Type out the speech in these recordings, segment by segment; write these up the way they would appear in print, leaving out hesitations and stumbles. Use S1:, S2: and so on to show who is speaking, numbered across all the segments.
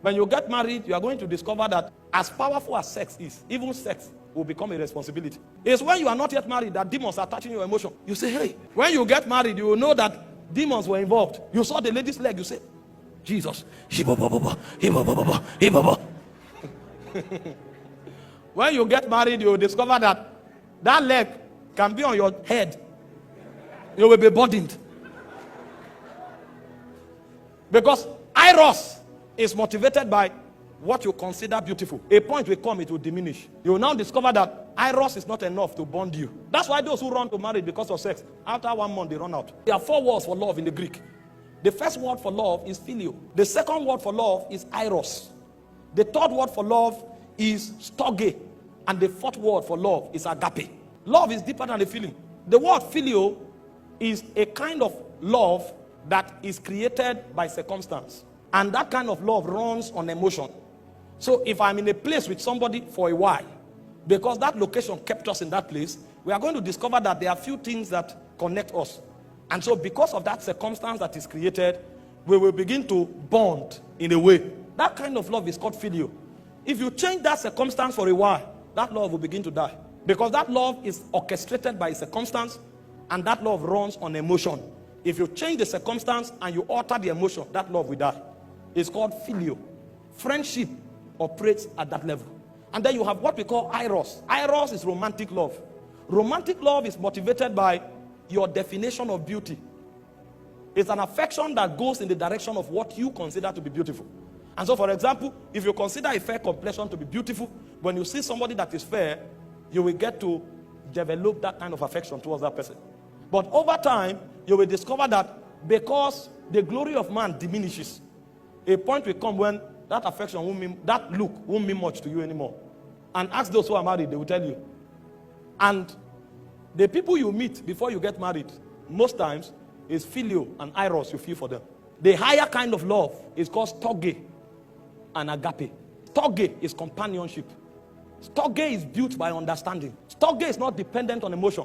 S1: When you get married, you are going to discover that as powerful as sex is, even sex will become a responsibility. It's when you are not yet married that demons are touching your emotion. You say, hey, when you get married, you will know that demons were involved. You saw the lady's leg, you say, Jesus. When you get married, you will discover that that leg can be on your head. You will be burdened. Because Eros is motivated by what you consider beautiful. A point will come, it will diminish. You will now discover that Eros is not enough to bond you. That's why those who run to marriage because of sex, after 1 month they run out. There are 4 words for love in the Greek. The first word for love is phileo. The second word for love is Eros. The third word for love is storge. And the fourth word for love is agape. Love is deeper than the feeling. The word phileo is a kind of love that is created by circumstance. And that kind of love runs on emotion. So if I'm in a place with somebody for a while, because that location kept us in that place, we are going to discover that there are few things that connect us. And so because of that circumstance that is created, we will begin to bond in a way. That kind of love is called phileo. If you change that circumstance for a while, that love will begin to die. Because that love is orchestrated by circumstance, and that love runs on emotion. If you change the circumstance and you alter the emotion, that love will die. It's called phileo. Friendship operates at that level. And then you have what we call Eros. Eros is romantic love. Romantic love is motivated by your definition of beauty. It's an affection that goes in the direction of what you consider to be beautiful. And so, for example, if you consider a fair complexion to be beautiful, when you see somebody that is fair, you will get to develop that kind of affection towards that person. But over time, you will discover that because the glory of man diminishes, a point will come when that affection won't mean, that look won't mean much to you anymore. And ask those who are married, they will tell you. And the people you meet before you get married, most times, is phileo and Eros you feel for them. The higher kind of love is called storge and agape. Storge is companionship. Storge is built by understanding. Storge is not dependent on emotion.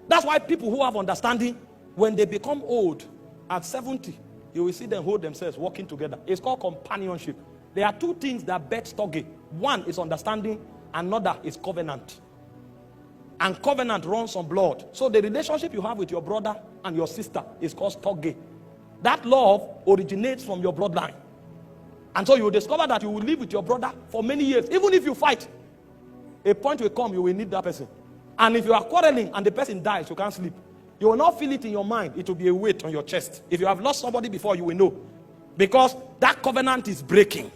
S1: That's why people who have understanding, when they become old, at 70, you will see them hold themselves, walking together. It's called companionship. There are 2 things that bet storge. One is understanding, another is covenant. And covenant runs on blood. So the relationship you have with your brother and your sister is called storge. That love originates from your bloodline. And so you will discover that you will live with your brother for many years. Even if you fight, a point will come, you will need that person. And if you are quarreling and the person dies, you can't sleep. You will not feel it in your mind. It will be a weight on your chest. If you have lost somebody before, you will know. Because that covenant is breaking.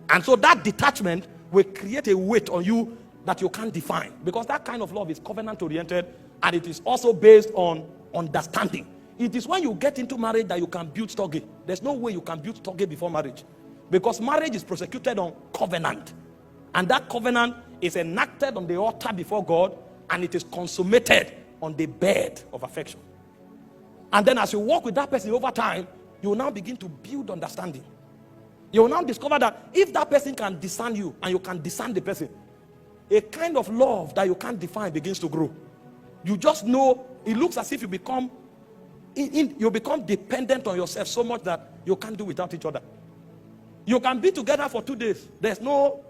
S1: And so that detachment will create a weight on you that you can't define. Because that kind of love is covenant oriented, and it is also based on understanding. It is when you get into marriage that you can build storge. There's no way you can build storge before marriage. Because marriage is prosecuted on covenant. And that covenant is enacted on the altar before God, and it is consummated on the bed of affection. And then as you walk with that person over time, you will now begin to build understanding. You will now discover that if that person can discern you and you can discern the person, a kind of love that you can't define begins to grow. You just know, it looks as if you become dependent on yourself so much that you can't do without each other. You can be together for 2 days. There's no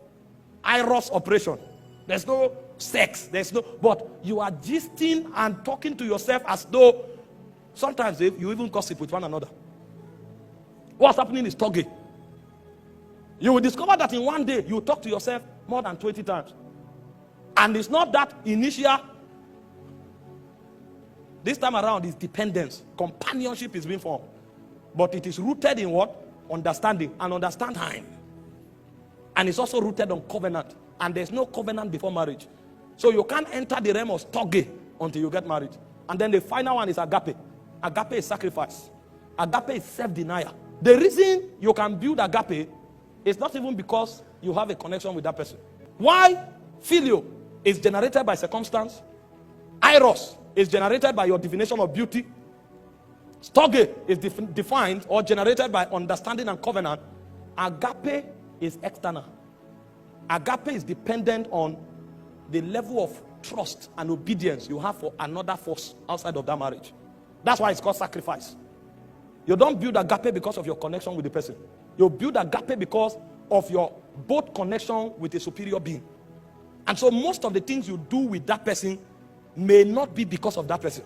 S1: Eros operation. There's no sex. But you are gisting and talking to yourself as though sometimes you even gossip with one another. What's happening is storge. You will discover that in one day you talk to yourself more than 20 times. And it's not that initial. This time around is dependence. Companionship is being formed. But it is rooted in what? Understanding. And understand time. And it's also rooted on covenant. And there's no covenant before marriage. So you can't enter the realm of storge until you get married. And then the final one is agape. Agape is sacrifice. Agape is self-denial. The reason you can build agape is not even because you have a connection with that person. Why phileo is generated by circumstance, Eros is generated by your definition of beauty, storge is defined or generated by understanding and covenant, agape is external. Agape is dependent on the level of trust and obedience you have for another force outside of that marriage. That's why it's called sacrifice. You don't build agape because of your connection with the person. You build agape because of your both connection with a superior being. And so most of the things you do with that person may not be because of that person.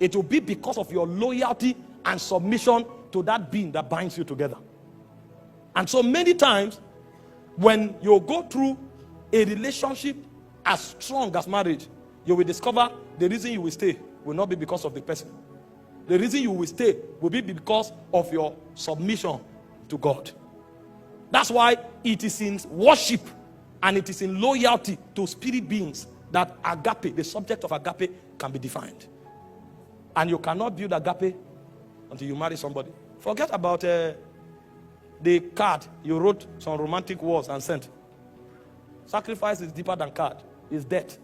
S1: It will be because of your loyalty and submission to that being that binds you together. And so many times, when you go through a relationship as strong as marriage, you will discover the reason you will stay will not be because of the person. The reason you will stay will be because of your submission to God. That's why it is in worship and it is in loyalty to spirit beings that agape, the subject of agape, can be defined. And you cannot build agape until you marry somebody. Forget about the card you wrote some romantic words and sent. Sacrifice is deeper than card. It's death.